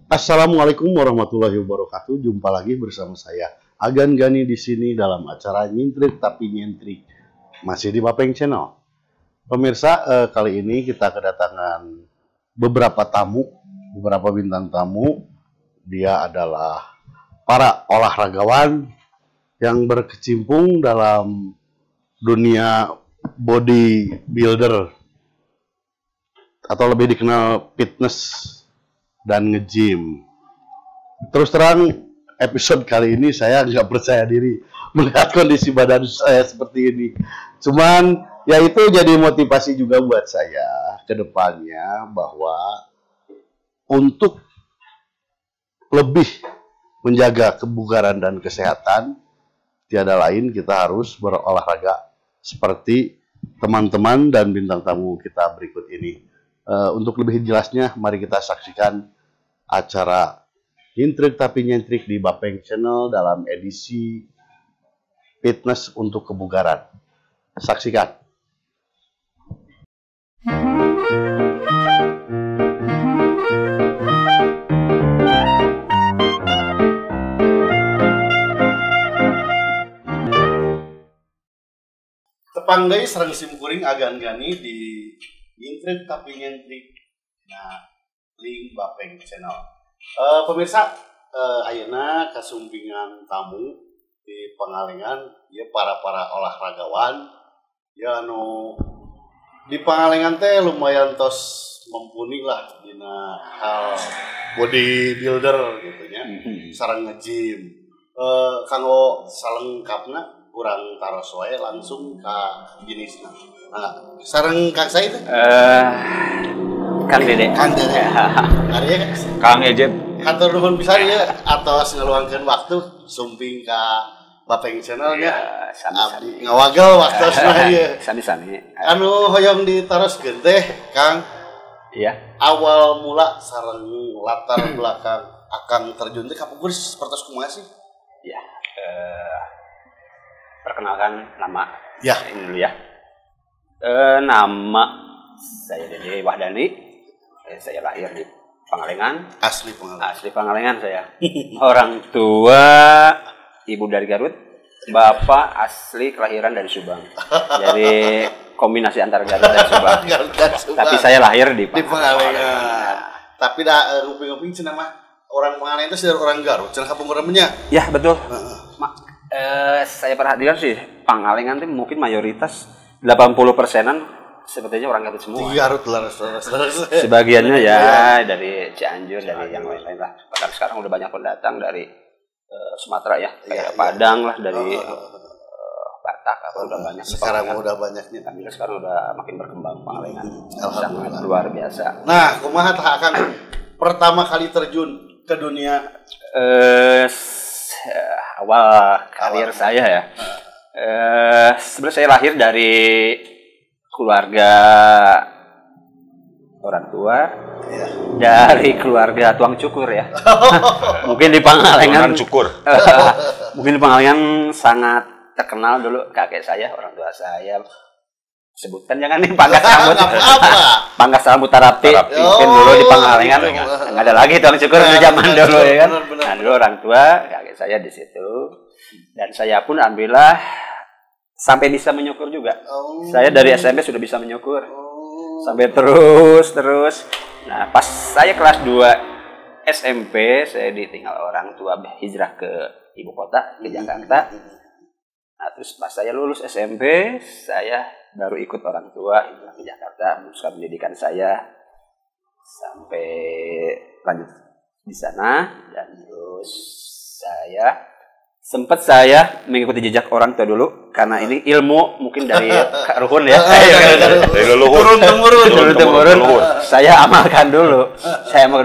Assalamualaikum warahmatullahi wabarakatuh. Jumpa lagi bersama saya Agan Gani di sini dalam acara Nyintrik Tapi Nyentrik, masih di Bapeng Channel. Pemirsa, kali ini kita kedatangan beberapa bintang tamu. Dia adalah para olahragawan yang berkecimpung dalam dunia bodybuilder atau lebih dikenal fitness dan nge-gym. Terus terang, episode kali ini saya nggak percaya diri melihat kondisi badan saya seperti ini. Cuman, ya itu jadi motivasi juga buat saya ke depannya bahwa untuk lebih menjaga kebugaran dan kesehatan, tiada lain kita harus berolahraga seperti teman-teman dan bintang tamu kita berikut ini. Untuk lebih jelasnya, mari kita saksikan acara Nyintrik Tapi Nyentrik di Bapeng Channel dalam edisi Fitness untuk Kebugaran. Saksikan. Tepanggai sareng simkuring Agan Gani di Nyintrik Tapi Nyentrik. Nah, link Bapeng Channel. Pemirsa, ayeuna kasumpingan tamu di Pangalengan, ya para olahragawan, ya di Pangalengan teh lumayan tos mumpuni lah dina hal bodybuilder gitu nya, sareng nge-gym. Kanggo salengkapna kurang taros wae langsung ka jenisna. Nah, sareng Kang saya itu? Kang Dede. Arya Kang Ejep. Hatur nuhun pisan ya atos ngaluangkeun waktu sumping ka Bapeng Channel nya. Abdi ngawagel waktosna ieu. Sami-sami. Anu hoyong ditaroskeun teh, Kang. Iya. Awal mula sareng latar belakang Akang terjun teh kapungkur sapertos kumaha sih? Iya. Perkenalkan nama. Ya. Ini dulu ya. Nama saya Dede Wahdani. Saya lahir di Pangalengan. Asli Pangalengan. Asli Pangalengan saya. Orang tua ibu dari Garut, bapak asli kelahiran dari Subang. Jadi kombinasi antara Garut dan Subang. Tapi saya lahir di Pangalengan. Tapi dah nguping-nguping cenah mah orang Pangalengan itu sudah orang Garut, cenah kapungkurnya. Ya, betul. Saya perhatikan sih Pangalengan itu mungkin mayoritas 80%-an sepertinya orang Garut semua. Garut lah. Sebagiannya ya dari Cianjur, dari yang lain-lain lah. Bahkan sekarang udah banyak pendatang dari Sumatera ya, kayak Padang lah, dari Batak apa udah banyak. Sekarang udah banyaknya. Tapi sekarang udah makin berkembang Pangalengan. Sangat luar biasa. Nah, kumaha tah akan pertama kali terjun ke dunia awal karir saya ya. Sebenarnya saya lahir dari keluarga orang tua, ya. Dari keluarga tuang cukur ya. Mungkin di Pangalengan cukur. Mungkin di Pangalengan sangat terkenal dulu kakek saya, orang tua saya. Sebutkan jangan nih pangkas rambut. Pangkas rambut terapi. Mungkin dulu di Pangalengan nggak ada lagi tuang cukur di zaman dulu ya kan. Nah, dulu orang tua kakek saya di situ. Dan saya pun alhamdulillah sampai bisa menyukur juga. Saya dari SMP sudah bisa menyukur. Sampai terus. Nah, pas saya kelas 2 SMP, saya ditinggal orang tua hijrah ke ibu kota, ke Jakarta. Nah, terus pas saya lulus SMP, saya baru ikut orang tua hijrah ke Jakarta, meneruskan pendidikan saya sampai lanjut di sana. Dan terus sempat saya mengikuti jejak orang tua dulu karena ini ilmu mungkin dari Kak Ruhun ya. Dari leluhur. Turun temurun. Saya amalkan dulu.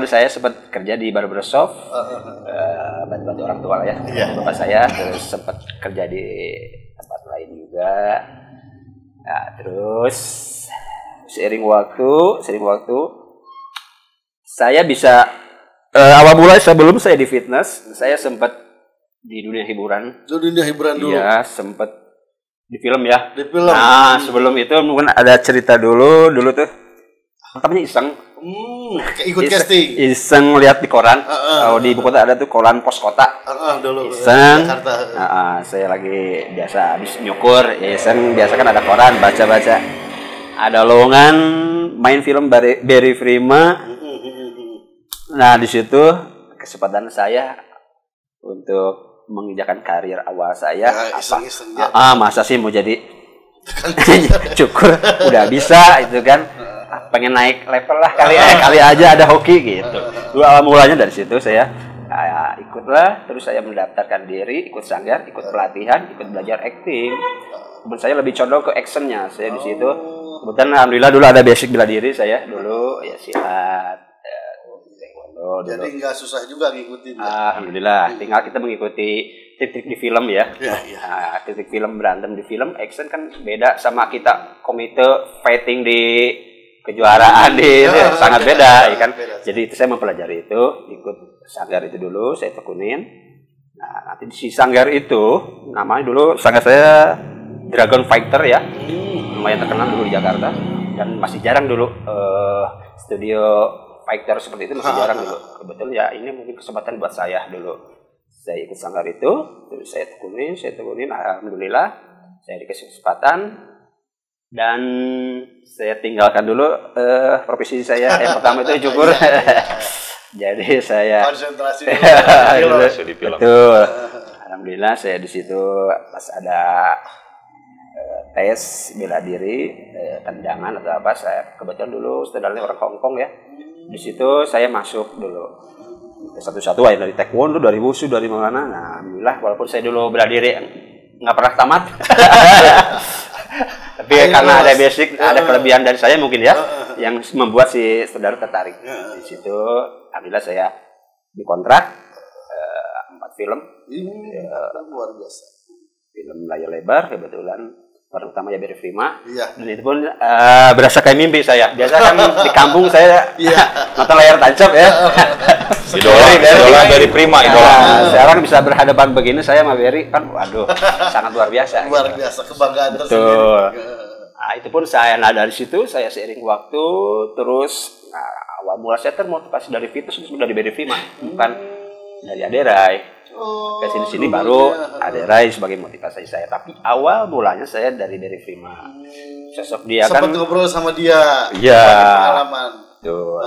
Saya sempat kerja di barbershop, bantu orang tua lah ya. Bapak saya terus sempat kerja di tempat lain juga. Nah, terus seiring waktu saya bisa awal mulai sebelum saya di fitness, saya sempat di dunia hiburan. Dunia hiburan dulu. Iya, sempet di film ya. Di film. Nah, sebelum itu mungkin ada cerita dulu tuh pertamanya iseng. Ikut casting. Iseng lihat di koran. Kalau di ibu kota ada tuh koran pos kota. Dulu. Iseng. Saya lagi biasa habis nyukur. Iseng biasa kan ada koran, baca-baca. Ada lowongan main film Barry Prima. Nah di situ kesempatan saya untuk menginjakan karir awal saya. Masa sih mau jadi cukur udah bisa itu kan. Pengen naik level lah kali aja ada hoki gitu. Dulu awal mulanya dari situ saya ikutlah, terus saya mendaftarkan diri, ikut sanggar, ikut pelatihan, ikut belajar acting. Kemudian saya lebih condong ke actionnya. Saya di situ kebetulan alhamdulillah dulu ada basic bela diri saya dulu ya silat, taekwondo. Jadi nggak susah juga ngikutin. Alhamdulillah, tinggal kita mengikuti trik-trik di film ya. Nah, trik film berantem di film, action kan beda sama kita komite fighting di kejuaraan sangat beda ya kan. Jadi itu saya mempelajari itu, ikut sanggar itu dulu saya tekunin. Nah, nanti di si sanggar itu namanya dulu sanggar saya Dragon Fighter ya. Lumayan terkenal dulu di Jakarta dan masih jarang dulu studio fighter seperti itu masih jarang dulu. Kebetulan ya ini mungkin kesempatan buat saya dulu. Saya ikut sanggar itu, terus saya tekunin alhamdulillah saya dikasih kesempatan. Dan saya tinggalkan dulu profesi saya yang pertama itu cukur. Jadi saya konsentrasi di film. Betul. Alhamdulillah saya di situ pas ada tes bela diri, tendangan atau apa, saya kebetulan dulu saudaranya orang Hong Kong ya. Di situ saya masuk dulu. Satu-satu aja dari taekwondo, dari wushu, dari mana. Nah, alhamdulillah walaupun saya dulu bela diri nggak pernah tamat. Tapi karena ada basic, ada kelebihan dari saya mungkin ya, yang membuat si saudara tertarik. Di situ, alhamdulillah saya dikontrak 4 film. Luar biasa. Film layar lebar kebetulan pertama ya Barry Prima. Dan itu pun berasa kayak mimpi saya. Biasa kan di kampung saya nonton layar tancap ya. Idola Barry Prima idola. Sekarang bisa berhadapan begini saya sama Barry kan, waduh, sangat luar biasa. Luar biasa, kebanggaan tersendiri. Betul. Nah, itu pun dari situ saya seiring waktu terus awal mula saya termotivasi dari Vitus dari Barry Prima, bukan dari Aderai. Ke sini baru Aderai sebagai motivasi saya. Tapi awal mulanya saya dari Barry Prima. Sosok dia kan. Sempat ngobrol sama dia. Iya. Pengalaman. Tuh.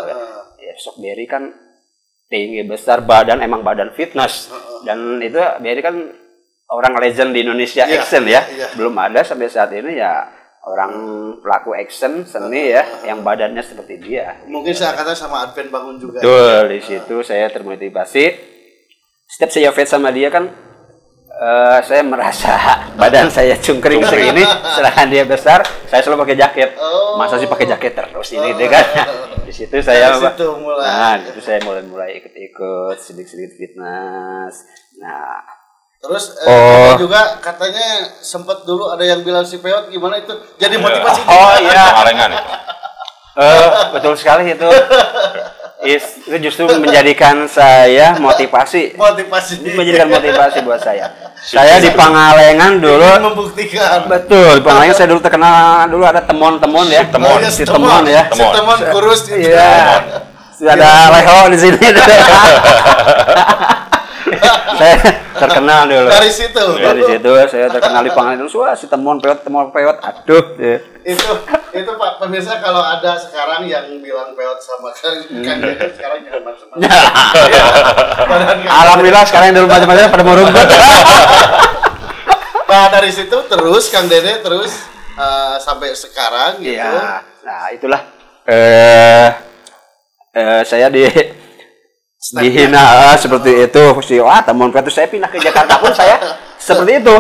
Ya, sosok Barry kan tinggi besar emang badan fitness. Dan itu Barry kan orang legend di Indonesia action ya. Belum ada sampai saat ini ya orang pelaku action seni ya yang badannya seperti dia. Mungkin saya kata sama Advent Bangun juga. Betul, di situ saya termotivasi. Setiap saya fight sama dia kan saya merasa badan saya cungkring segini, sedangkan dia besar, saya selalu pakai jaket. Masa sih pakai jaket terus ini deh kan. Di situ saya itu saya mulai ikut sedikit fitness. Nah, terus juga katanya sempat dulu ada yang bilang si Peot gimana itu jadi motivasi. Alengan itu. Betul sekali itu. Itu justru menjadikan saya motivasi. Menjadikan motivasi buat saya. Saya di Pangalengan dulu membuktikan. Betul, di Pangalengan saya dulu terkenal dulu ada temon ya. Si temon ya. Si temon kurus itu. Iya. Ada leho di sini. Saya terkenal dulu. Dari situ saya terkenal di Pangalengan. Wah, si temon peot. Aduh. Ya. Itu Pak pemirsa, kalau ada sekarang yang bilang Peot sama Kang Dede sekarang jangan macam-macam. Alhamdulillah sekarang yang dulu macam-macam pada mau rumput. Nah, dari situ terus Kang Dede sampai sekarang gitu. Iya. Nah, itulah saya dihina seperti itu. Wah, teman Peot, saya pindah ke Jakarta pun saya seperti itu.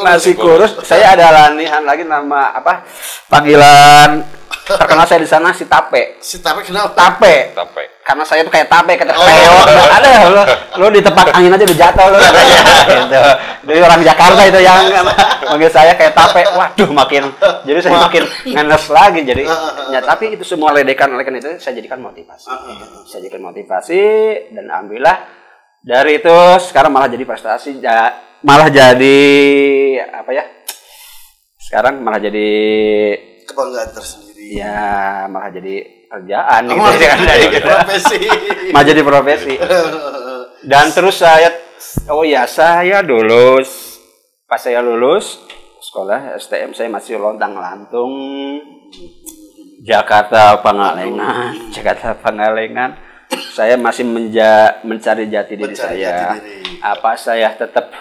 Masih kurus. Saya ada latihan lagi nama apa? Panggilan terkenal saya di sana si Tape. Si Tape kenapa? Tape. Karena saya tuh kayak tape, kata peot. Ada lo di tempat angin aja udah jatuh lo. Gitu. Dari orang Jakarta itu yang manggil saya kayak tape. Waduh, jadi saya makin ngenes lagi jadi. Ya, tapi itu semua ledekan itu saya jadikan motivasi. Dan alhamdulillah dari itu sekarang malah jadi prestasi, malah jadi apa ya? Sekarang malah jadi kebanggaan tersendiri. Ya, malah jadi kerjaan gitu. Jadi profesi. Maju di profesi. Dan terus saya dulu pas saya lulus sekolah STM saya masih lontang-lantung Jakarta Pangalengan. Saya masih mencari jati diri saya. Apa saya tetap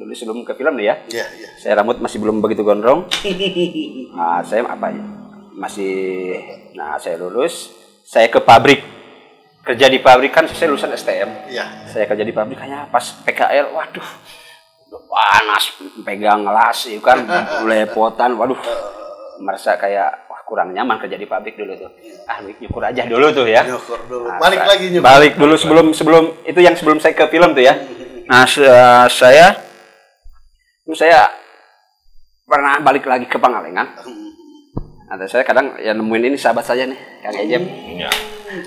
dulu sebelum ke film nih ya? Iya. Saya rambut masih belum begitu gondrong. Saya saya lulus, saya ke pabrik. Kerja di pabrik kan saya lulusan STM. Iya. Saya kerja di pabrik hanya pas PKL, waduh. Udah panas, pegang gelas itu kan lepotan, waduh. Merasa kayak kurang nyaman kerja di pabrik dulu tuh. Nyukur aja dulu tuh ya. Nyukur dulu. Balik nyukur. Balik dulu sebelum itu yang sebelum saya ke film tuh ya. Nah, saya pernah balik lagi ke Pangalengan. Ada saya kadang ya nemuin ini sahabat saya nih, Kang Ejem. Iya.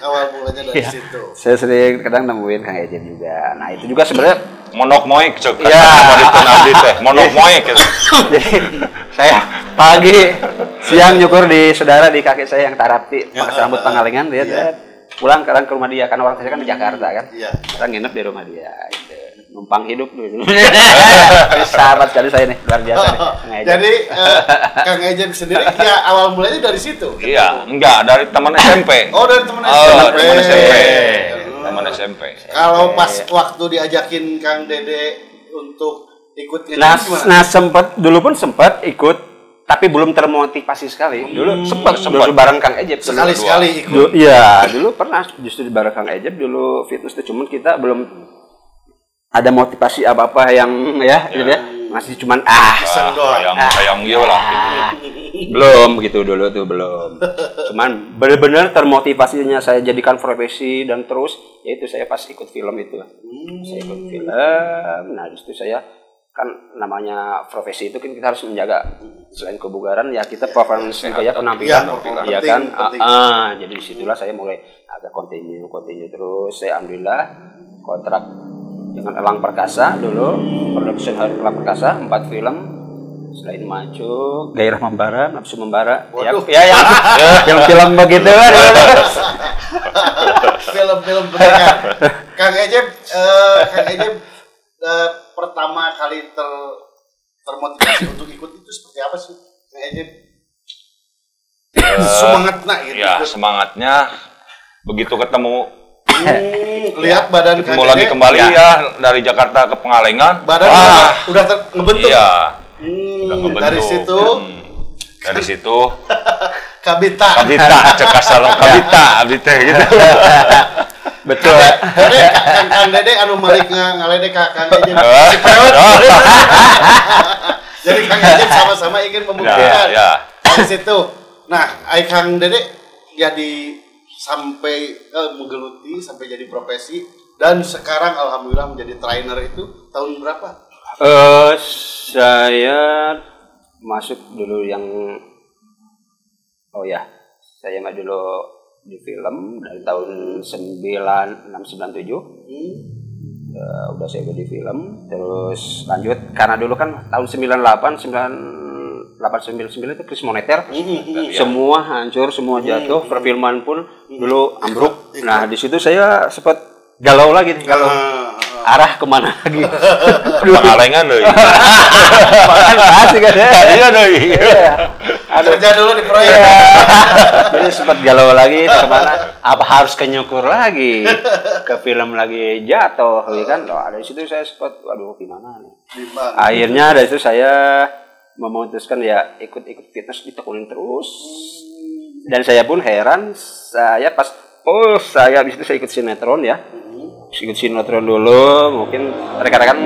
Awal mulanya dari situ. Saya sering kadang nemuin Kang Ejem juga. Nah, itu juga sebenarnya monok moek cek. Iya. Monok moek. Jadi saya pagi siang nyukur di saudara di kakek saya yang Tarapti, Pangkas Rambut Pangalengan, dia pulang kadang ke rumah dia karena orang saya kan di Jakarta kan. Kadang nginep di rumah dia gitu. Numpang hidup dulu. Sahabat sekali saya nih, luar biasa nih. Jadi Kang Ejem sendiri ya awal mulanya dari situ. Iya, enggak dari teman SMP. Oh, dari teman SMP. Teman SMP. Kalau pas waktu diajakin Kang Dede untuk ikut nah dulu pun sempat ikut tapi belum termotivasi sekali. Dulu sempat bareng Kang Ejeb sekali ikut. Iya, dulu pernah justru bareng Kang Ejeb dulu fitness itu cuman kita belum ada motivasi apa-apa yang gitu ya. Masih cuman sayang lah belum begitu dulu tuh belum. Cuman benar-benar termotivasinya saya jadikan profesi dan terus yaitu saya pas ikut film itu. Saya ikut film. Nah, justru saya kan namanya profesi itu kan kita harus menjaga selain kebugaran ya kita performance juga ya penampilan ya kan. Jadi disitulah saya mulai agak continue terus. Saya alhamdulillah kontrak dengan Elang Perkasa dulu, production Elang Perkasa 4 film. Selain Maju, Gairah Membara, Nafsu Membara. Film-film begitu kan. Film-film begitu. Kang Ejem pertama kali termotivasi untuk ikut itu seperti apa sih? Kang Ejem? Semangatnya gitu. Ya, semangatnya begitu ketemu lihat badan Kang lagi kembali ya dari Jakarta ke Pangalengan. Badan udah ngebentuk. Iya. Dari situ Kabita cekasalong Kabita gitu. Betul. Kang Dede anu malik ngaledek Kang Ejem. Jadi Kang Ejem sama-sama ingin membuktikan. Dari situ. Nah, Kang Dede jadi sampai menggeluti sampai jadi profesi dan sekarang alhamdulillah menjadi trainer itu tahun berapa? Saya masuk dulu saya mah dulu di film dari tahun 9697. Udah saya di film terus lanjut karena dulu kan tahun 9899 itu krisis moneter, semua hancur, semua jatuh, perfilman pun dulu ambruk. Nah di situ saya sempat galau lagi nih, arah kemana lagi? Pangalengan loh. Asik kan ya? Iya loh. Kerja dulu di proyek. Jadi sempat galau lagi kemana? Apa harus ke nyukur lagi? Ke film lagi jatuh, ya kan? Dari situ saya sempat, waduh gimana nih? Akhirnya dari situ saya memutuskan ya ikut fitness ditekunin terus. Dan saya pun heran, saya habis itu saya ikut sinetron ya. Ikut sinetron dulu, mungkin rekan-rekan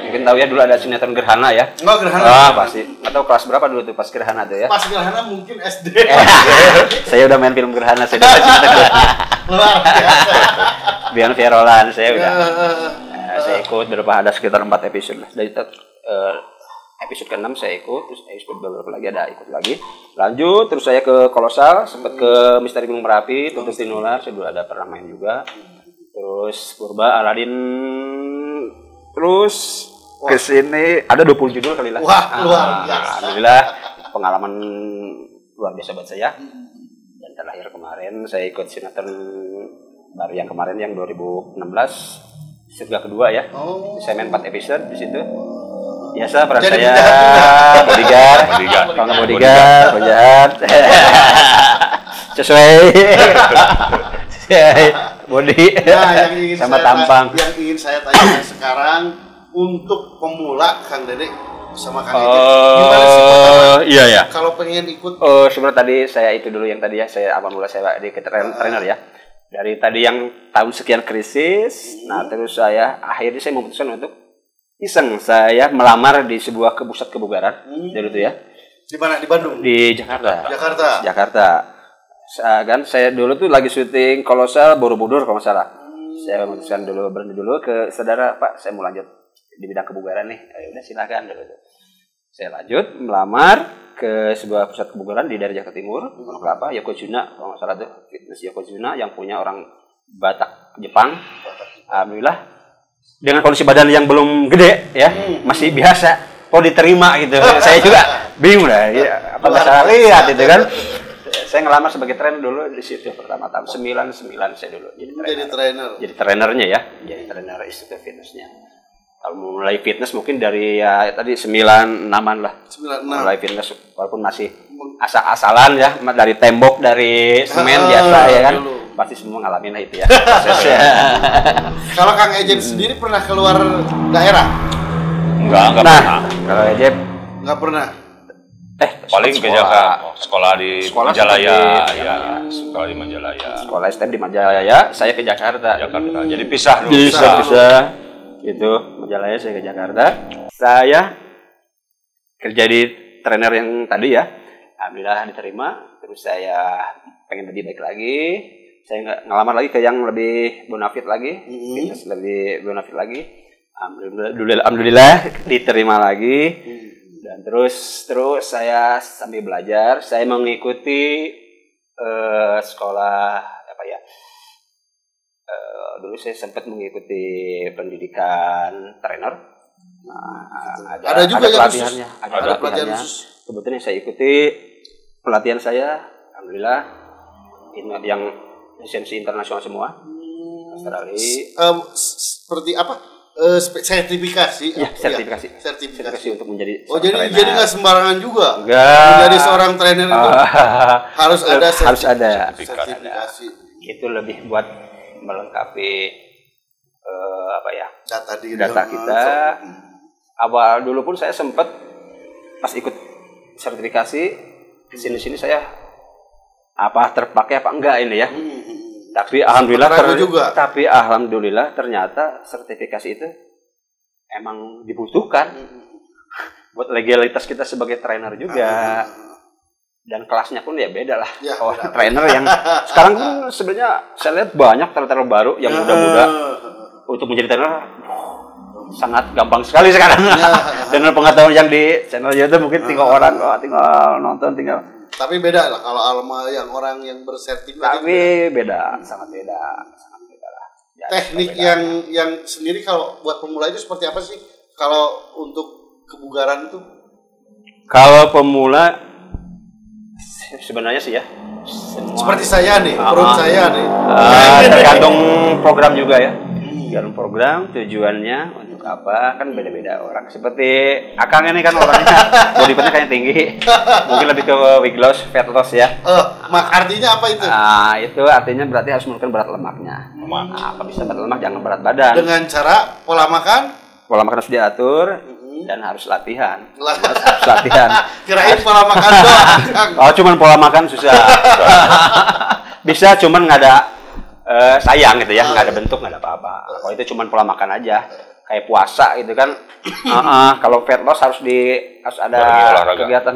mungkin tahu ya dulu ada sinetron Gerhana ya. Oh, Gerhana. Pasti. Atau kelas berapa dulu tuh pas Gerhana tuh ya? Pas Gerhana mungkin SD. Saya udah main film Gerhana, saya udah sinetron Gerhana. Luar biasa. Biar Vierolan saya udah. Saya ikut ada sekitar 4 episode lah. Dari episode ke-6 saya ikut, terus episode beberapa lagi ada ikut lagi. Lanjut, terus saya ke Kolosal, sempat ke Misteri Gunung Merapi, Tutup Tinular, saya dulu ada pernah main juga. Terus Purba, Aladin, terus ke sini ada 20 judul kali lah. Wah, luar biasa. Alhamdulillah, pengalaman luar biasa buat saya. Dan lahir kemarin. Saya ikut sinetron baru yang kemarin yang 2016 Surga Kedua ya. Saya main 4 episode di situ. Biasa peran Jadi saya bodyguard, penjahat. Sesuai body sama tampang. Yang ingin saya tanyakan sekarang untuk pemula Kang Dede sama Kang Ejep. Gimana sih Iya. kalau pengen ikut? Sebenarnya tadi saya itu dulu yang tadi ya, saya awal mula saya di trainer ya. Dari tadi yang tahun sekian krisis, nah terus akhirnya saya memutuskan untuk iseng saya melamar di sebuah pusat kebugaran dulu tuh ya. Di mana? Di Bandung? Di Jakarta. Jakarta. Kan saya dulu tuh lagi syuting Kolosal Borobudur kalau nggak salah. Saya memutuskan dulu berhenti dulu ke saudara, Pak, saya mau lanjut di bidang kebugaran nih. Ya udah silakan dulu. Saya lanjut melamar ke sebuah pusat kebugaran di daerah Jakarta Timur, Pondok Kelapa, Yokozuna kalau nggak salah tuh, fitness Yokozuna yang punya orang Batak Jepang. Alhamdulillah dengan kondisi badan yang belum gede ya, masih biasa, kok diterima gitu. Saya juga bingung lah, ya, apa nggak salah lihat itu kan. Saya ngelamar sebagai trainer dulu di situ pertama tahun 99 saya dulu jadi trainernya ya, jadi trainer Institut Fitnessnya. Kalau mulai fitness mungkin dari ya tadi 96-an lah. 96. Mulai fitness walaupun masih asal-asalan ya, dari tembok, dari semen biasa ya kan. Dulu. Pasti semua ngalamin lah itu ya. Kalau Kang Ejep sendiri pernah keluar daerah? Enggak pernah. Kalau Ejep enggak pernah. Paling ke Jakarta, sekolah di Majalaya, ya, sekolah di Majalaya. Sekolah STM di Majalaya, saya ke Jakarta. Jadi pisah dulu. Pisah. Itu Majalaya saya ke Jakarta. Saya kerja di trainer yang tadi ya. Alhamdulillah diterima. Terus saya pengen lebih baik lagi. Saya ngelamar lagi ke yang lebih bonafit lagi, fitness lebih bonafit lagi. Alhamdulillah diterima lagi. Dan terus saya sambil belajar, saya mengikuti sekolah apa ya? Dulu saya sempat mengikuti pendidikan trainer. Nah, ada juga pelatihannya, ada pelatihannya. Kebetulan saya ikuti pelatihan saya, alhamdulillah ini yang lisensi internasional semua. Australia. Seperti apa? Sertifikasi. Ya, sertifikasi untuk menjadi. Jadi nggak sembarangan juga. Enggak. Menjadi seorang trainer itu harus ada sertifikasi. Itu lebih buat melengkapi data kita. Awal dulu pun saya sempat pas ikut sertifikasi sini saya terpakai apa enggak ini ya. Tapi alhamdulillah ternyata sertifikasi itu emang dibutuhkan buat legalitas kita sebagai trainer juga. Dan kelasnya pun ya beda lah. Trainer yang sekarang pun sebenarnya saya lihat banyak trainer baru yang muda-muda untuk menjadi trainer sangat gampang sekali sekarang. Dan pengetahuan yang di channel YouTube mungkin tinggal orang tinggal nonton Tapi beda lah kalau alma yang orang yang bersertifikat. Tapi beda, sangat beda lah. Ya, teknik yang sendiri kalau buat pemula itu seperti apa sih? Kalau untuk kebugaran itu? Kalau pemula sebenarnya sih ya seperti saya nih, perut saya nih. Tergantung program juga ya. Tergantung program, tujuannya untuk apa kan beda-beda orang. Seperti Akang ini kan orangnya body fatnya kayaknya tinggi, mungkin lebih ke weight loss, fat loss ya. Artinya apa itu? Itu artinya berarti harus menurunkan berat lemaknya. Apa bisa berat lemak, jangan berat badan. Dengan cara pola makan? Pola makan harus diatur. Dan harus latihan. Kirain pola makan doang. Cuman pola makan susah. Bisa cuman nggak ada sayang gitu ya, nggak ada bentuk, nggak ada apa-apa. Kalau itu cuman pola makan aja, kayak puasa gitu kan. Kalau fat loss harus ada kegiatan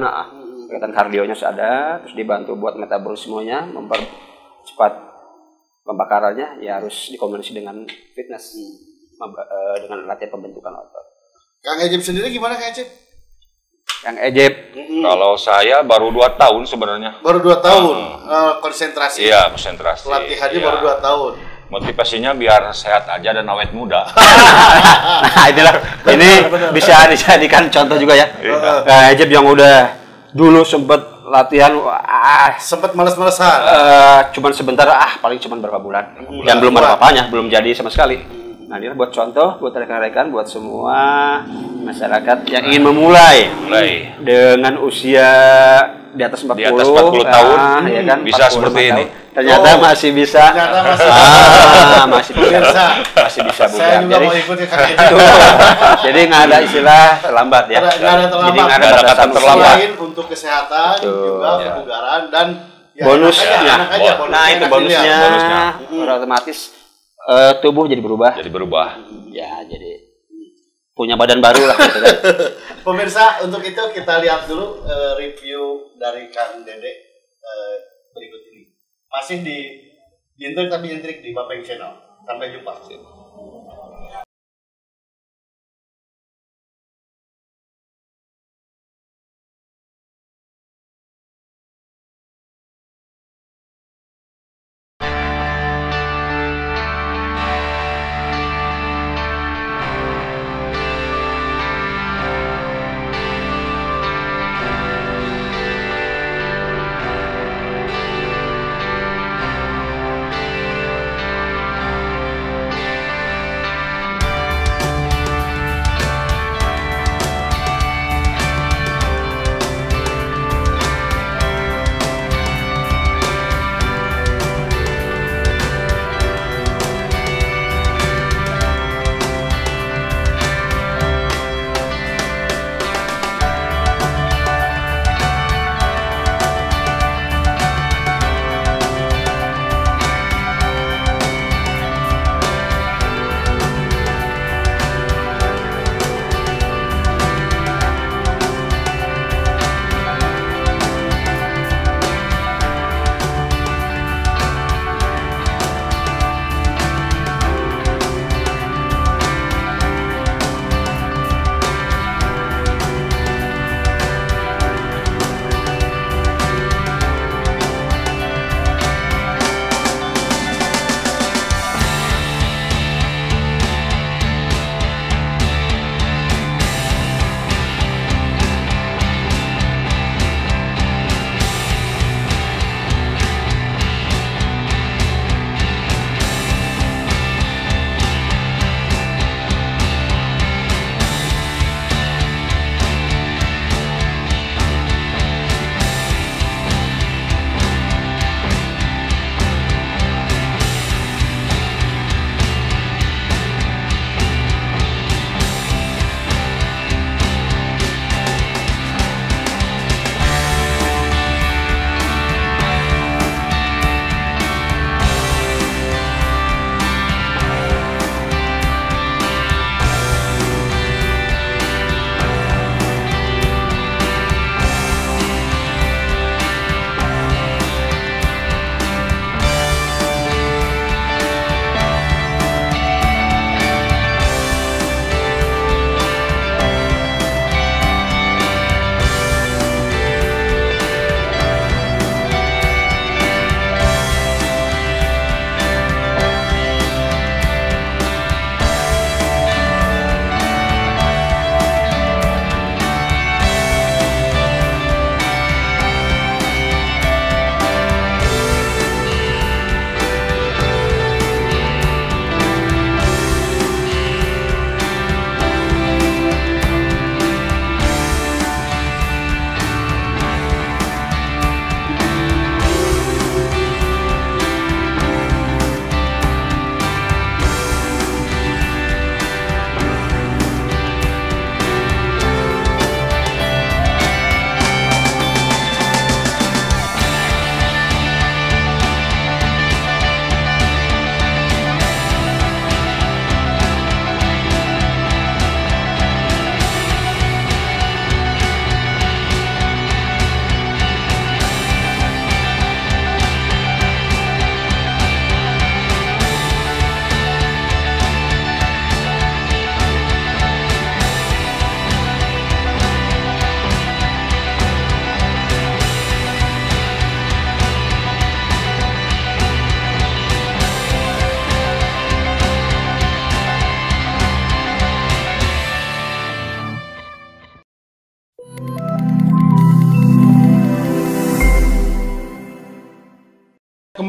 kardionya harus ada, terus dibantu buat metabolismenya, mempercepat pembakarannya, ya harus dikombinasi dengan fitness, dengan latihan pembentukan otot. Kang Ejep sendiri gimana Kang Ejep? Kang Ejep? Kalau saya baru 2 tahun sebenarnya. Baru 2 tahun? Konsentrasi? Iya, konsentrasi. Latihannya baru 2 tahun? Motivasinya biar sehat aja dan awet muda. Nah itulah, ini bisa dijadikan contoh juga ya. Kang Ejep yang udah dulu sempet latihan sempat males-malesan. Cuman sebentar paling cuman berapa bulan. Dan belum ada apa-apanya, belum jadi sama sekali. Nah, ini buat contoh buat rekan-rekan, buat semua masyarakat yang ingin memulai dengan usia di atas 40, tahun, ya kan, bisa seperti ini. Ternyata masih bisa. Masih bisa buka. Saya juga mau ikut ya Kang Edi. Jadi nggak ada istilah terlambat ya. Nggak ada terlambat. Jadi nggak ada kata batasan terlambat. Selain untuk kesehatan juga kebugaran dan ya, bonusnya. enak aja, Nah itu bonusnya. Otomatis tubuh jadi berubah. Ya jadi punya badan baru lah gitu kan. Pemirsa, untuk itu kita lihat dulu review dari Kang Dede berikut ini. Masih di Nyentrik tapi Nyentrik di Bapeng Channel. Sampai jumpa.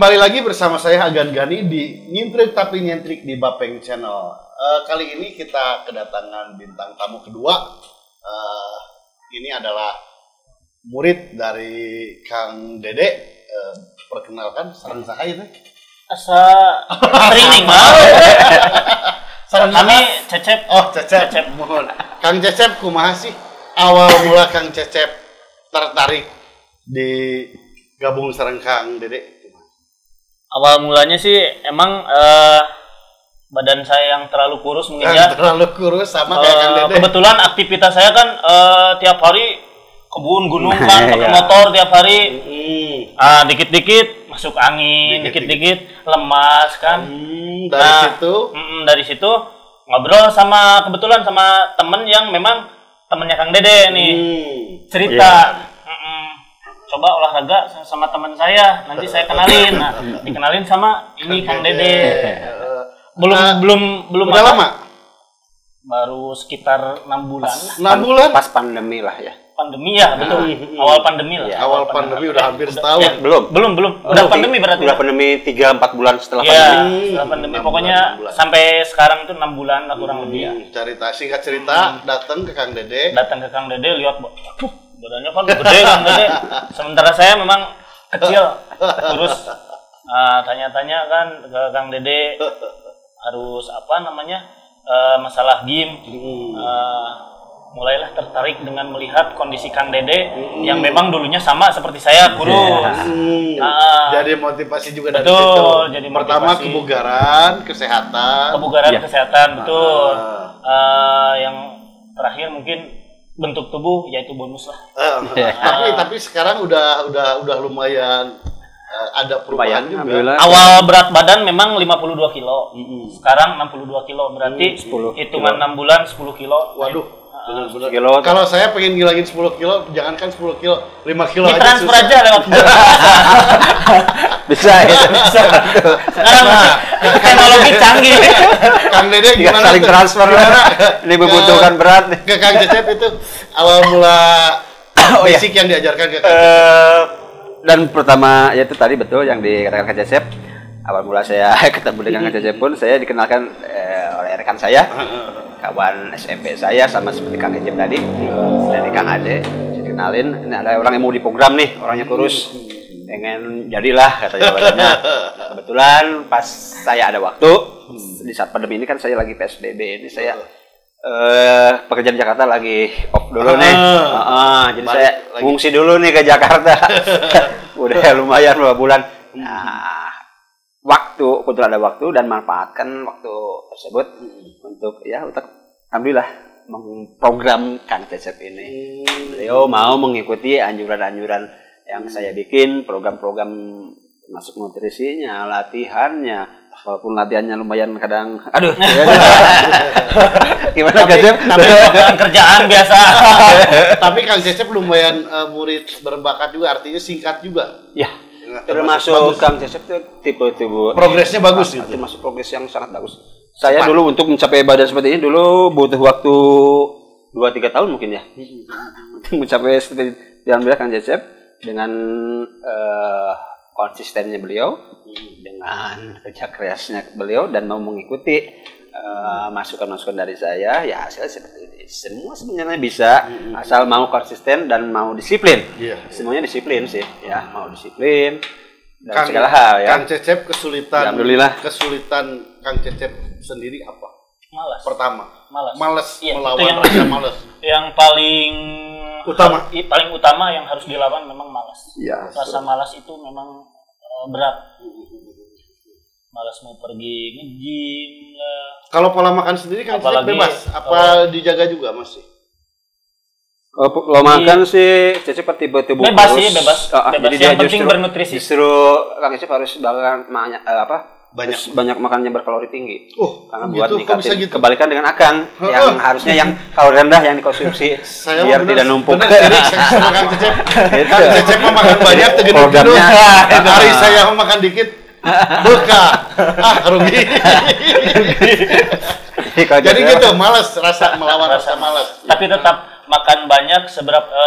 Kembali lagi bersama saya Agan Gani di Nyintrik Tapi Nyentrik di Bapeng Channel. Kali ini kita kedatangan bintang tamu kedua. Ini adalah murid dari Kang Dede. Perkenalkan, sareng saha itu? Asa training mah. Kami Cecep. Oh, Cecep. Mohon. Kang Cecep kumaha sih awal mula Kang Cecep tertarik di gabung sareng Kang Dede? Awal mulanya sih emang badan saya yang terlalu kurus mungkin ya. Terlalu kurus sama kayak Kang Dede. Kebetulan aktivitas saya kan tiap hari kebun gunung kan, pakai motor tiap hari. Dikit-dikit masuk angin, dikit-dikit lemas kan. Dari situ ngobrol kebetulan sama temen yang memang temennya Kang Dede nih. Cerita. Coba olahraga sama teman saya, nanti saya kenalin. Nah, dikenalin sama ini Kang Dede. Belum udah lama? Baru sekitar 6 bulan. 6 bulan? Pas pandemi lah ya. Pandemi ya, betul. Awal pandemi lah. Awal pandemi udah hampir setahun. Belum. Udah pandemi berarti. Udah pandemi 3-4 bulan setelah pandemi. Setelah pandemi. Pokoknya sampai sekarang itu 6 bulan lah kurang lebih ya. Singkat cerita, datang ke Kang Dede. Lihat, badannya kan gede kan Dede. Sementara saya memang kecil. Terus tanya-tanya kan ke Kang Dede harus masalah game. Mulailah tertarik dengan melihat kondisi Kang Dede yang memang dulunya sama seperti saya, kurus. Jadi motivasi juga dari situ. Jadi pertama kebugaran, kesehatan. Betul. Yang terakhir mungkin bentuk tubuh yaitu bonus lah. Tapi sekarang udah lumayan ada perubahan juga. Awal berat badan memang 52 kilo. Sekarang 62 kilo, berarti hitungan 6 bulan 10 kilo. Waduh. Benar. Kalau saya pengen ngilangin 10 kilo, jangankan 10 kilo, 5 kilo aja transfer susah. aja lewat bisa. Sekarang teknologi canggih. Kang Dede gimana? Saling transfer ini membutuhkan berat. Ke Kang Cecep itu awal mula basic yang diajarkan ke Kang Cecep. Dan pertama yaitu tadi betul yang dikatakan Kang Cecep. Awal mula saya ketemu dengan Kang Cecep pun saya dikenalkan oleh rekan saya, kawan SMP saya, sama seperti Kang Cecep tadi, dari Kang Ade. Saya kenalin, ini ada orang yang mau diprogram nih, orangnya kurus, pengen jadilah katanya badannya. Kebetulan pas saya ada waktu di saat pandemi ini kan saya lagi PSBB ini, saya pekerjaan Jakarta lagi off dulu nih. Jadi saya ngungsi dulu nih ke Jakarta. Udah lumayan 2 bulan. Nah, kebetulan ada waktu dan manfaatkan waktu tersebut untuk alhamdulillah memprogram Kang Cecep ini. Beliau mau mengikuti anjuran-anjuran yang saya bikin, program-program masuk nutrisinya, latihannya, walaupun latihannya lumayan kadang gimana Kang Cecep? Tapi kerjaan biasa. Tapi Kang Cecep lumayan murid berbakat juga, artinya singkat juga. Ya. Termasuk Kang Cecep itu tipe progresnya bagus gitu. Termasuk progres yang sangat bagus. Saya dulu untuk mencapai badan seperti ini dulu butuh waktu 2-3 tahun mungkin ya. Untuk mencapai seperti yang bilang Kang Cecep dengan konsistennya beliau, dengan kerja kerasnya beliau dan mau mengikuti masukan-masukan dari saya, ya hasilnya seperti ini. Semua sebenarnya bisa, asal mau konsisten dan mau disiplin. Semuanya disiplin sih, ya mau disiplin dan segala hal ya. Kang Cecep kesulitan Kang Cecep sendiri apa? Malas. Pertama, malas iya, melawan rasa malas. Yang paling utama yang harus dilawan memang malas. Ya, rasa malas itu memang berat. Malas mau pergi nge-gym lah. Kalau pola makan sendiri kan bebas, apa dijaga juga masih? Pola makan sih Cecep tipe tubuh bebas sih, bebas. Jadi yang penting bernutrisi. Justru Kang Cecep harus banyak makannya berkalori tinggi. Karena buat ningkatin gitu. Kebalikan dengan Akang yang harusnya yang kalori rendah yang dikonsumsi biar tidak numpuk. Kang Cecep. Kang Cecep mau makan banyak tegeduk. Hari saya mau makan dikit. Buka. Rugi. Jadi gitu, melawan rasa malas. Tapi tetap makan banyak,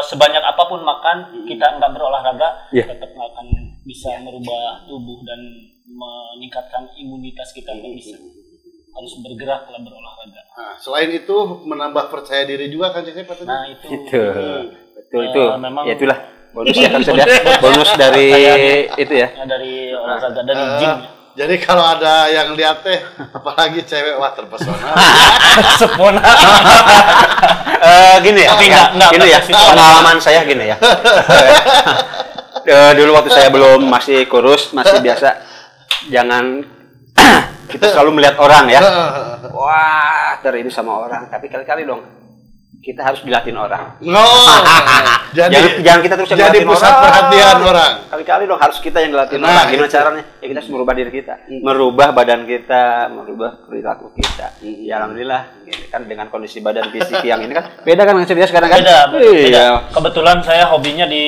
sebanyak apapun makan, kita nggak berolahraga, tetap makan bisa merubah tubuh dan meningkatkan imunitas kita kan bisa. Harus bergerak lah, berolahraga. Nah, selain itu menambah percaya diri juga kan Cecep? Nah itu. Betul itu. Memang ya itulah bonus ya kan sudah. Bonus dari itu ya. Dari olahraga, dari gym. Jadi kalau ada yang lihat teh, apalagi cewek, wah terpesona. Sepona. Gini ya. Tapi enggak gini ya. Pengalaman saya gini ya. Dulu waktu saya belum masih kurus, masih biasa, jangan kita selalu melihat orang ya. Wah, ini sama orang. Tapi kali-kali dong kita harus dilatih orang. Jangan kita terus jadi pusat perhatian orang. Kali-kali dong harus kita yang dilatih orang. Gimana caranya? Ya kita harus merubah diri kita, merubah badan kita, merubah perilaku kita. Ya alhamdulillah, kan dengan kondisi badan fisik yang ini kan beda kan dengan sekarang kan? Beda. Kebetulan saya hobinya di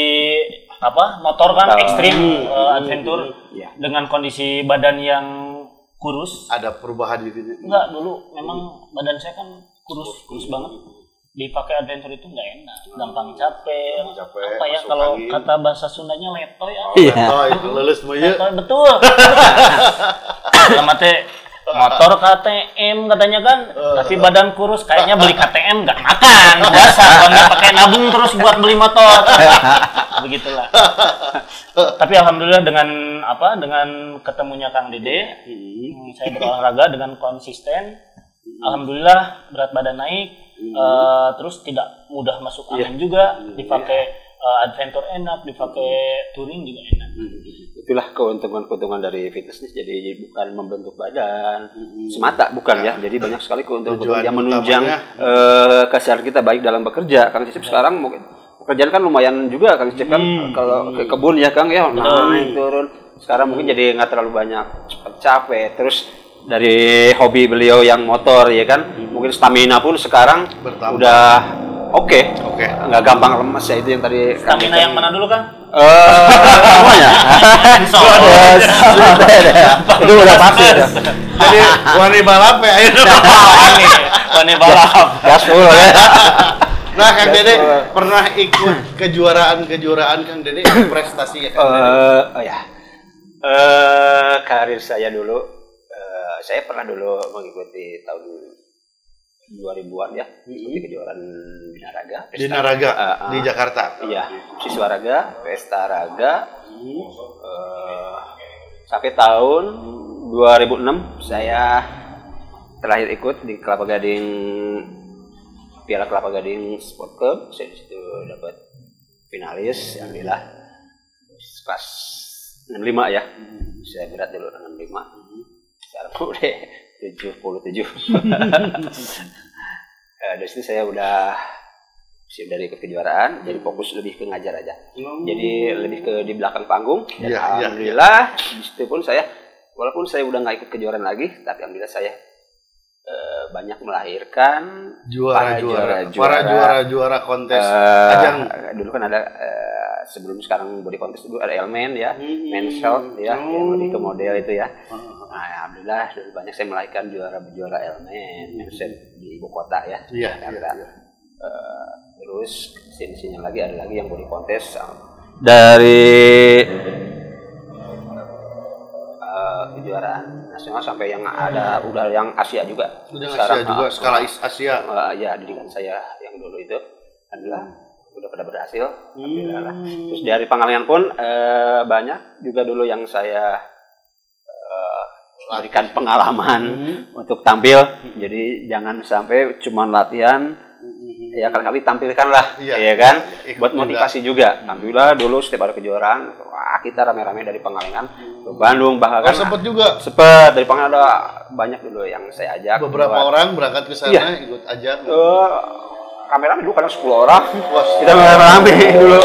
motor kan ekstrim, adventure. Dengan kondisi badan yang kurus. Ada perubahan di sini? Enggak, dulu memang badan saya kan kurus banget. Dipakai adventure itu nggak enak, gampang capek. Apa ya kalau kata bahasa Sundanya letoy ya? Letoy, itu leles mah ya. Letoy betul. Sama teh motor KTM katanya kan, tapi badan kurus kayaknya beli KTM nggak makan, biasa bangga pakai nabung terus buat beli motor. Begitulah. Tapi alhamdulillah dengan ketemunya Kang Dede, saya berolahraga dengan konsisten. Alhamdulillah berat badan naik. Terus tidak mudah masuk angin juga, dipakai adventure enak, dipakai touring juga enak. Itulah keuntungan dari fitness, jadi bukan membentuk badan semata, bukan ya. Jadi banyak sekali keuntungan yang menunjang kesehatan kita baik dalam bekerja. Kang Cecep sekarang mungkin pekerjaan kan lumayan juga Kang Cecep kan, kalau ke kebun ya Kang ya, naik turun. Sekarang mungkin jadi nggak terlalu banyak capek. Terus dari hobi beliau yang motor ya kan, mungkin stamina pun sekarang udah oke. Nggak gampang lemes ya, itu yang tadi. Stamina yang mana dulu Kang? Semuanya. Itu udah pasti. Jadi wani balap ya. Wani balap. Gaspol ya. Nah Kang Dede pernah ikut kejuaraan Kang Dede, prestasi ya Kang Dede? Karir saya dulu. Saya pernah dulu mengikuti tahun 2000-an ya, di kejuaraan binaraga. Binaraga di Jakarta. Iya, siswa raga, pesta raga. Sampai tahun 2006 saya terakhir ikut di Kelapa Gading, Piala Kelapa Gading Sport Club. Saya di situ dapat finalis, alhamdulillah. Kelas 65 ya. Saya berat dulu 65. Sekarang udah 77. Dari situ saya udah ikut kejuaraan, jadi fokus lebih ke ngajar aja. Jadi lebih ke di belakang panggung. Dan alhamdulillah di situ pun saya, walaupun saya udah nggak ikut kejuaraan lagi, tapi alhamdulillah saya banyak melahirkan juara kontes ajang. Dulu kan ada sebelum sekarang body contest dulu ada Elmen ya, men's health ya, yang lebih ke model itu ya. Nah, alhamdulillah banyak saya melahirkan juara Elmen, men's health di ibu kota ya. Terus sini lagi ada lagi yang body contest dari kejuaraan nasional sampai yang ada udah yang Asia juga. Skala Asia. Ya, didikan saya yang dulu itu adalah udah pada berhasil. Alhamdulillah. Terus dari Pangalengan pun banyak juga dulu yang saya berikan pengalaman untuk tampil. Jadi jangan sampai cuma latihan, ya kali-kali tampilkanlah, ya kan, buat motivasi juga. Alhamdulillah dulu setiap ada kejuaraan, kita rame-rame dari Pangalengan ke Bandung, bahkan sempat juga. Dari Pangalengan ada banyak dulu yang saya ajak. Beberapa orang berangkat ke sana ikut ajak. Rame-rame dulu kadang 10 orang. Kita rame-rame dulu.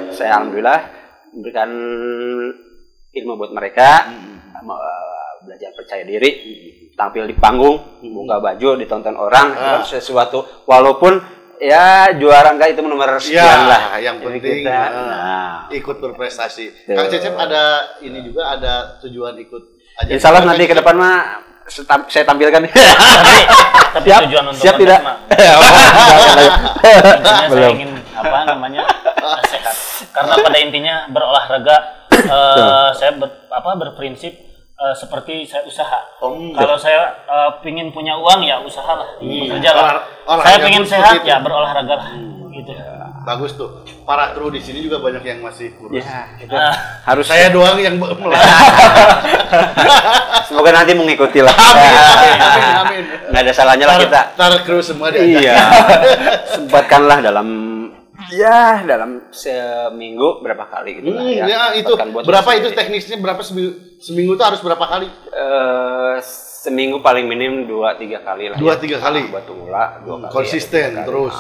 Saya alhamdulillah memberikan ilmu buat mereka, belajar percaya diri, tampil di panggung, buka baju, ditonton orang, itu sesuatu. Walaupun ya juara enggak itu nomor sekian lah. Yang penting kita, ikut berprestasi. Kang Cecep ada ini juga, ada tujuan ikut ajang. Insya Allah nanti ke depan mah saya tampilkan. Tapi tujuan untuk siap tidak? Belum. Saya ingin sehat. Karena pada intinya berolahraga saya berprinsip seperti saya usaha. Kalau saya pingin punya uang ya usahalah, bekerjalah. Saya pingin sehat ya berolahraga lah. Gitu. Bagus tuh. Para kru di sini juga banyak yang masih kurus. Harus saya doang yang semoga nanti mengikuti lah. Amin. Nggak ada salahnya lah kita. Para kru semua diajak. Iya. Sempatkanlah dalam seminggu berapa kali gitu lah ya. Ya itu berapa itu teknisnya, berapa seminggu itu harus berapa kali? Seminggu paling minim 2-3 kali lah. 2-3 kali. Buat pula 2 kali. Konsisten ya, terus.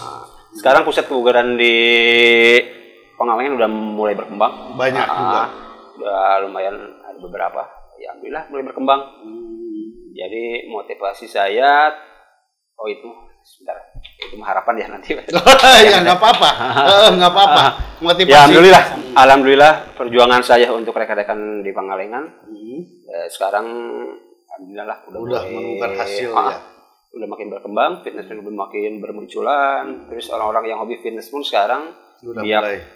Sekarang pusat kebugaran di Pangalengan udah mulai berkembang. Banyak juga. Udah lumayan ada beberapa. Ya alhamdulillah mulai berkembang. Jadi motivasi saya sebentar. Itu harapan ya nanti. Ya nggak apa-apa. Nggak apa-apa. Motivasi. Ya alhamdulillah perjuangan saya untuk rekan-rekan di Pangalengan sekarang alhamdulillah udah menemukan hasil ya. Udah makin berkembang, fitness udah makin bermunculan. Terus orang-orang yang hobi fitness pun sekarang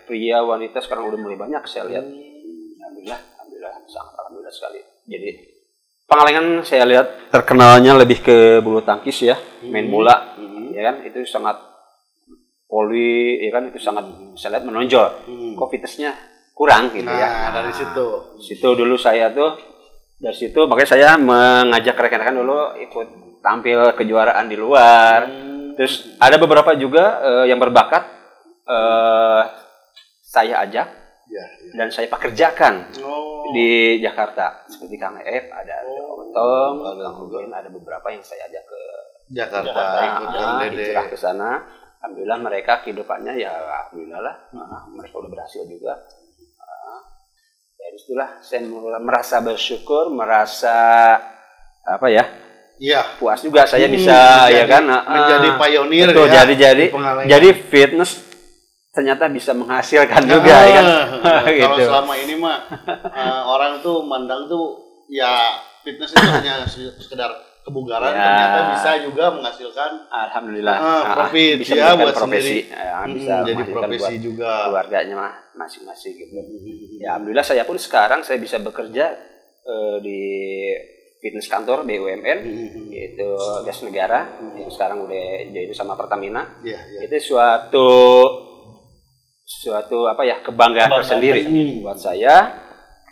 pria wanita sekarang udah mulai banyak saya lihat. Alhamdulillah sangat alhamdulillah sekali. Jadi Pangalengan saya lihat terkenalnya lebih ke bulu tangkis ya, main bola, ya kan itu sangat poli, ya kan itu sangat saya lihat menonjol. Kok fitnessnya kurang gitu ya. Dari situ dulu saya dari situ makanya saya mengajak rekan-rekan dulu ikut tampil kejuaraan di luar. Terus ada beberapa juga yang berbakat saya ajak dan saya pekerjakan di Jakarta seperti Kang Ef, ada Otong, ada beberapa yang saya ajak ke Jakarta hijrah ke sana. Alhamdulillah mereka kehidupannya ya alhamdulillah lah, mereka udah berhasil juga. Dari situlah saya merasa bersyukur, merasa puas juga saya bisa menjadi pionir betul, ya. Jadi fitness ternyata bisa menghasilkan juga ya kan. Kalau selama ini mah orang tuh mandang tuh ya fitness itu hanya sekedar kebugaran, ternyata bisa juga menghasilkan alhamdulillah profit bisa ya buat profesi bisa jadi profesi juga keluarganya masing-masing gitu. Ya alhamdulillah saya pun sekarang saya bisa bekerja di fitness kantor BUMN yaitu Gas Negara yang sekarang udah jadi sama Pertamina. Itu suatu kebanggaan tersendiri buat saya.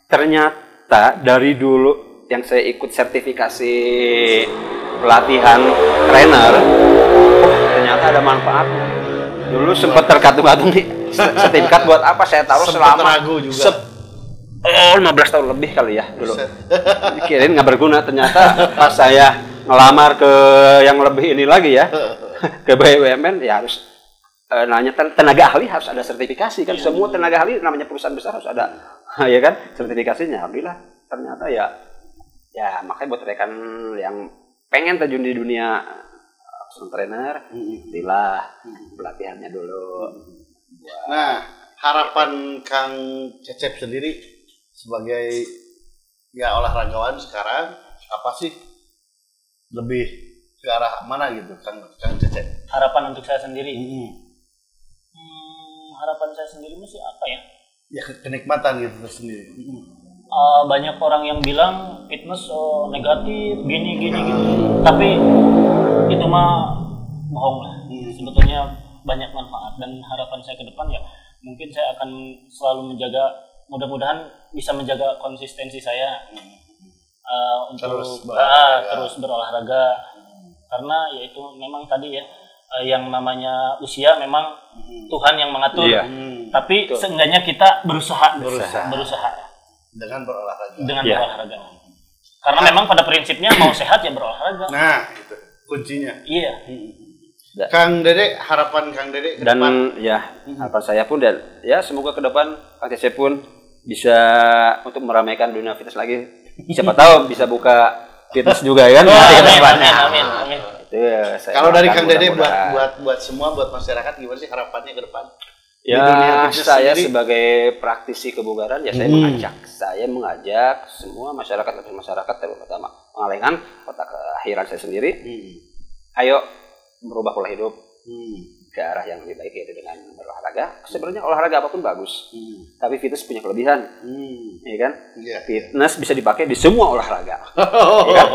Ternyata dari dulu yang saya ikut sertifikasi pelatihan trainer, ternyata ada manfaatnya. Dulu sempat terkatung-katung nih sertifikat buat apa saya taruh selama 15 tahun lebih kali ya dulu. Kirain nggak berguna, ternyata pas saya ngelamar ke yang lebih ini lagi ya ke BUMN ya harus nanya tenaga ahli harus ada sertifikasi kan. Semua tenaga ahli namanya perusahaan besar harus ada ya kan sertifikasinya. Alhamdulillah ternyata ya makanya buat rekan yang pengen terjun di dunia personal trainer, inilah pelatihannya dulu. Nah, harapan Kang Cecep sendiri sebagai olahragawan sekarang apa sih? Lebih ke arah mana gitu, Kang Cecep? Harapan untuk saya sendiri. Harapan saya sendiri masih apa ya? Ya kenikmatan gitu sendiri. Banyak orang yang bilang fitness negatif, gini. Tapi itu mah bohong lah. Sebetulnya banyak manfaat dan harapan saya ke depan ya mungkin saya akan selalu menjaga, mudah-mudahan bisa menjaga konsistensi saya untuk terus berolahraga. Karena ya itu memang tadi ya yang namanya usia memang Tuhan yang mengatur. Tapi seenggaknya kita berusaha. Dengan berolahraga. Berolahraga. Karena memang pada prinsipnya mau sehat ya berolahraga. Nah, itu kuncinya. Iya. Kang Dede, harapan Kang Dede ke dan depan. Harapan saya pun dan semoga ke depan Kang Cecep pun bisa untuk meramaikan dunia fitness lagi. Siapa tahu bisa buka fitness juga ya kan. Amin. Kalau dari Kang Dede buat semua, buat masyarakat gimana sih harapannya ke depan? Ya, saya sendiri, sebagai praktisi kebugaran saya mengajak semua masyarakat terutama Pangalengan, kota kelahiran saya sendiri. Ayo merubah pola hidup. ke arah yang lebih baik, yaitu dengan berolahraga. Sebenarnya olahraga apapun bagus, tapi fitness punya kelebihan, ya kan? Fitness bisa dipakai di semua olahraga, ya kan?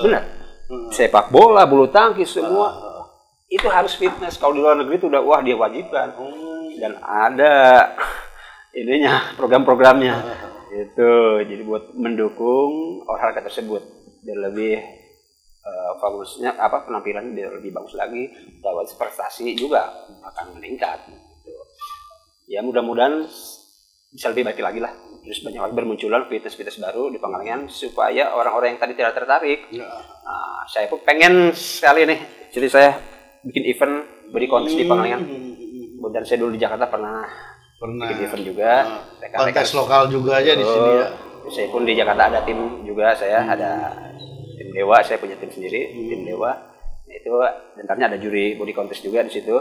Benar. Sepak bola, bulu tangkis, semua itu harus fitness. Kalau di luar negeri itu udah wah dia wajibkan, dan ada ininya program-programnya itu. Jadi buat mendukung olahraga tersebut biar lebih bagusnya penampilannya biar lebih bagus lagi, bahwa prestasi juga akan meningkat gitu. Ya mudah-mudahan bisa lebih baik lagi lah, terus banyak lagi bermunculan fitness baru di Pangalengan supaya orang-orang yang tadi tidak tertarik. Nah, saya pun pengen sekali nih, jadi saya bikin event body contest di Pangalengan. Dan saya dulu di Jakarta pernah bikin event juga, kontes lokal juga aja di sini ya. Saya pun di Jakarta ada tim juga, saya ada tim Dewa, saya punya tim sendiri, tim Dewa. Itu nantinya ada juri body contest juga di situ,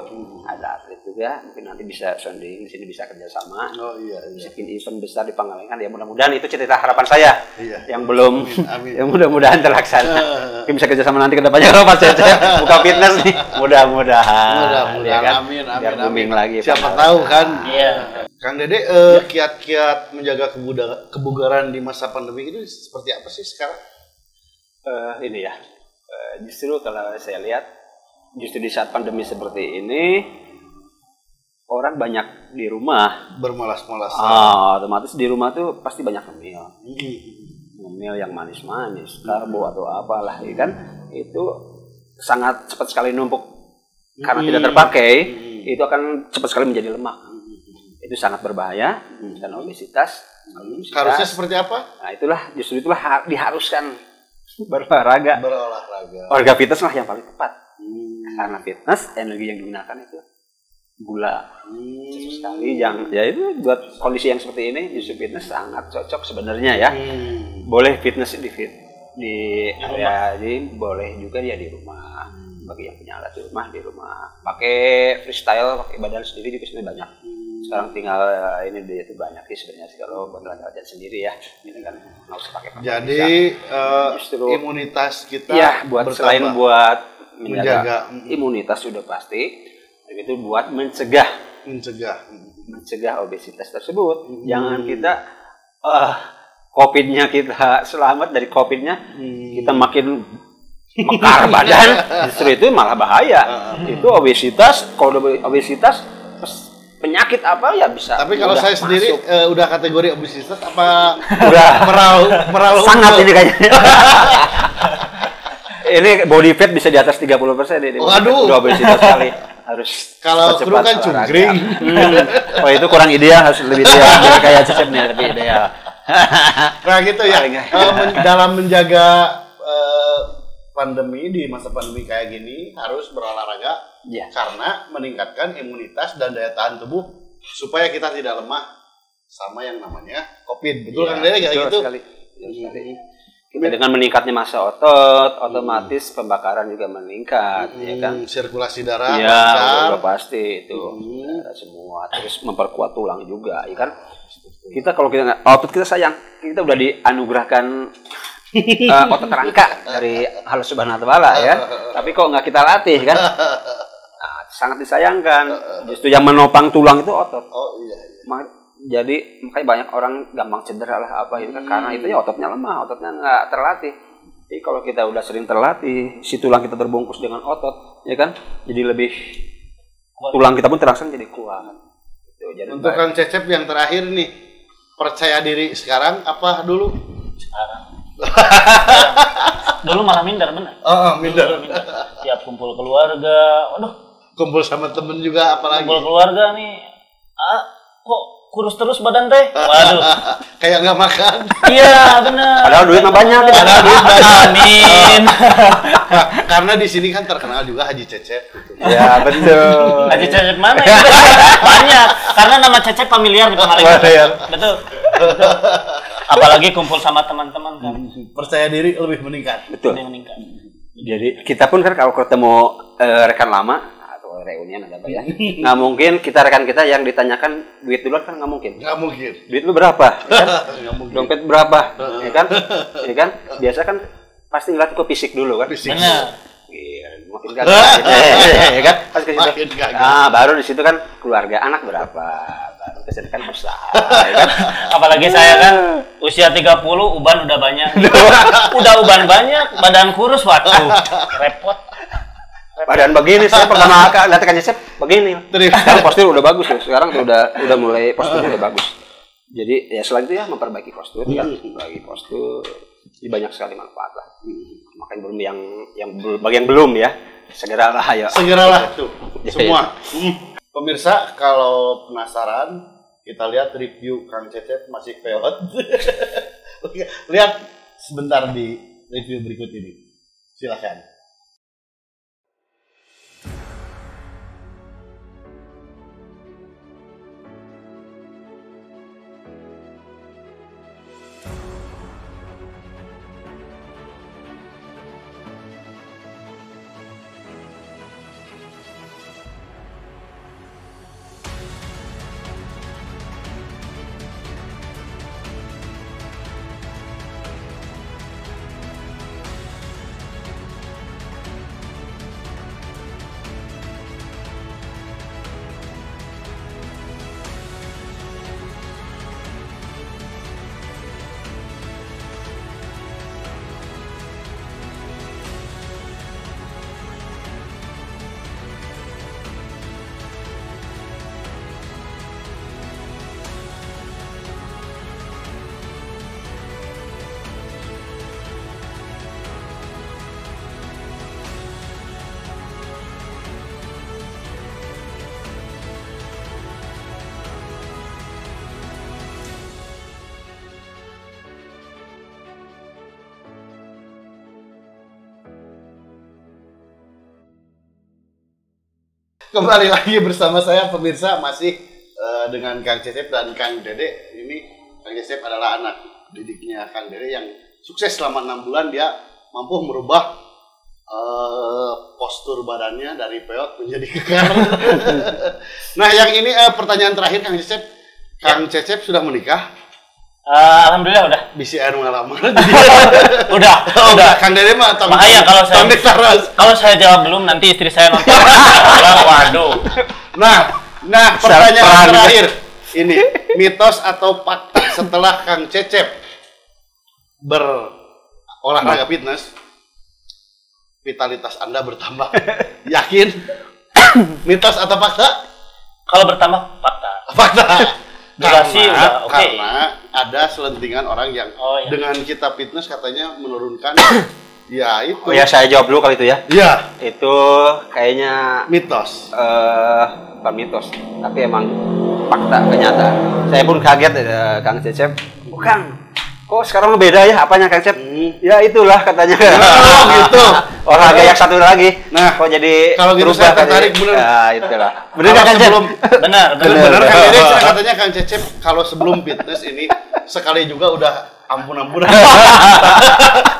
ada atlet juga. Mungkin nanti bisa sounding di sini, bisa kerjasama. Bisa bikin event besar di Pangalengan. Ya mudah-mudahan itu cita harapan saya yang belum, yang mudah-mudahan terlaksana. Mungkin bisa kerjasama nanti ke depannya kalau Mas Cecep buka fitness nih. Mudah-mudahan. Ya kan? Amin. Booming lagi. Siapa tahu kan. Kang Dede, kiat-kiat menjaga kebugaran di masa pandemi ini seperti apa sih sekarang? Ini ya, justru kalau saya lihat, justru di saat pandemi seperti ini, orang banyak di rumah, bermalas-malasan. Otomatis di rumah tuh pasti banyak ngemil yang manis-manis, karbo atau apalah, ya kan? Itu sangat cepat sekali numpuk karena tidak terpakai, itu akan cepat sekali menjadi lemak. Itu sangat berbahaya, dan obesitas. Harusnya seperti apa? Nah justru itulah diharuskan berolahraga. Olahraga fitness lah yang paling tepat. Karena fitness energi yang digunakan itu gula. Sekali ya itu buat kondisi yang seperti ini justru fitness sangat cocok sebenarnya ya. Boleh fitness di area ini, boleh juga dia di rumah. Bagi yang punya alat di rumah. Pakai freestyle, pakai badan sendiri juga sebenarnya banyak. Sekarang tinggal ini dia itu banyak sih sebenarnya sih kalau buat latihan sendiri ya, gitu kan nggak usah pakai. Jadi justru imunitas kita buat bertambah. Selain buat menjaga imunitas sudah pasti, itu buat mencegah obesitas tersebut. Jangan kita COVID-nya kita selamat dari COVID-nya, kita makin mekar badan, justru itu malah bahaya. Itu obesitas, kalau obesitas penyakit apa ya bisa. Tapi kalau saya sendiri udah kategori obesitas apa udah merauh sangat ini kayaknya. Ini body fat bisa di atas 30% ini. Waduh. Udah obesitas sekali. Harus kalau kru kan cungkring. Oh itu kurang ideal, harus lebih ideal kayak Cecep nih, lebih ideal. Nah gitu ya. Dalam menjaga pandemi, di masa pandemi kayak gini harus berolahraga. Karena meningkatkan imunitas dan daya tahan tubuh supaya kita tidak lemah sama yang namanya COVID. Betul kan Dede kayak gitu? Sekali. Dengan meningkatnya massa otot, otomatis pembakaran juga meningkat, ya kan? Sirkulasi darah lancar. Pasti itu. Semua terus memperkuat tulang juga, ya kan? Kita kalau kita otot kita sayang, kita udah dianugerahkan otot rangka dari Allah Subhanahu wa taala ya. Tapi kok nggak kita latih kan? Sangat disayangkan. Justru yang menopang tulang itu otot. Jadi makanya banyak orang gampang cedera lah apa itu kan karena itu ya ototnya lemah, ototnya nggak terlatih. Jadi kalau kita udah sering terlatih, si tulang kita terbungkus dengan otot, ya kan? Jadi lebih tulang kita pun terangsang jadi kuat. Jadi untuk Kang Cecep yang terakhir nih, percaya diri sekarang apa dulu? Sekarang. Dulu malah minder bener. Minder. Tiap kumpul keluarga, kumpul sama temen juga apalagi. Kumpul keluarga nih, kok kurus terus badan teh? Waduh. Kayak nggak makan. Iya benar. Padahal duit mah banyak. Amin. Karena di sini kan terkenal juga Haji Cecep. Gitu. Ya betul. Haji Cecep mana? Banyak. Karena nama Cecep familiar di Pangalengan. Betul. Apalagi kumpul sama teman-teman kan. Percaya diri lebih meningkat. Betul. Lebih meningkat. Jadi kita pun kan kalau ketemu rekan lama atau reunian ada apa ya, nggak mungkin kita rekan kita yang ditanyakan duit duluan kan nggak mungkin. Duit lu berapa? Ya kan? Dompet berapa? Ya kan? Biasa kan pasti ngeliat ke fisik dulu kan. Benar. Iya, makin gagal. Ya kan? Pas ke situ. Makin gagal. Nah, baru di situ kan keluarga, anak berapa? Baru ke situ kan usaha, ya kan? Apalagi saya kan usia 30, uban udah banyak. Udah uban banyak, badan kurus, waduh, repot. Badan begini saya pertama lihat kan Cecep begini. Sekarang postur udah bagus ya. Sekarang tuh udah mulai postur udah bagus. Jadi ya selain itu ya memperbaiki postur ya, memperbaiki postur. Jadi banyak sekali manfaat lah. Makanya belum yang bagian belum ya. Segeralah ayo. Segeralah tuh semua. Pemirsa kalau penasaran kita lihat review Kang Cecep masih peot. Lihat sebentar di review berikut ini. Silakan. Kembali lagi bersama saya pemirsa masih dengan Kang Cecep dan Kang Dede. Ini Kang Cecep adalah anak didiknya Kang Dede yang sukses selama 6 bulan dia mampu merubah postur badannya dari peot menjadi kekar. Nah yang ini pertanyaan terakhir Kang Cecep. Kang Cecep sudah menikah? Alhamdulillah udah. BCR ngelamar. Udah. Kang Dede mah bahaya kalau saya jawab belum nanti istri saya nonton. Waduh. Nah pertanyaan terakhir ini mitos atau fakta setelah Kang Cecep berolahraga fitness vitalitas Anda bertambah. Yakin? Mitos atau fakta? Kalau bertambah fakta. Fakta. Karena ada selentingan orang yang dengan kita fitness katanya menurunkan ya itu. Oh ya saya jawab dulu kali itu ya. Iya. Itu kayaknya mitos. Bukan mitos, tapi emang fakta kenyataan. Saya pun kaget Kang Cecep. Kang, kok sekarang beda ya apanya Kang Cecep? Ya itulah katanya. Oh gitu. Olahraga yang satu lagi. Nah, kok jadi kalau gitu saya tertarik bener. Ya itulah. Bener Kang Cecep? Benar. Kang Dede katanya Kang Cecep kalau sebelum fitness ini sekali juga udah ampun-ampunan.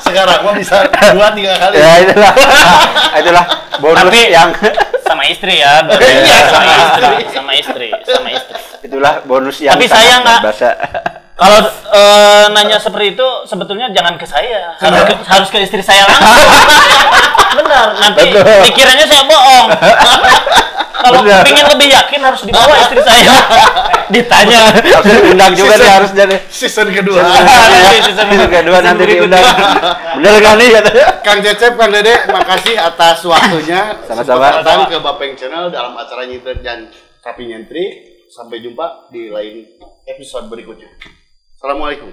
Sekarang mah bisa 2-3 kali. Ya itulah bonus tapi yang sama istri ya. Sama istri. Itulah bonus yang. Tapi saya nggak. Bahasa. Kalau nanya seperti itu sebetulnya jangan ke saya, harus ke istri saya langsung. Benar, nanti pikirannya saya bohong. Kalau ingin lebih yakin harus dibawa istri saya. Ditanya. Harus diundang juga nih harus jadi. Season kedua. Season kedua nanti diundang. Bener kan nih katanya. Kang Cecep, Kang Dede, makasih atas waktunya. Sama-sama. Datang ke Bapeng Channel dalam acara Nyintrik dan Tapi Nyentrik. Sampai jumpa di lain episode berikutnya. Assalamualaikum.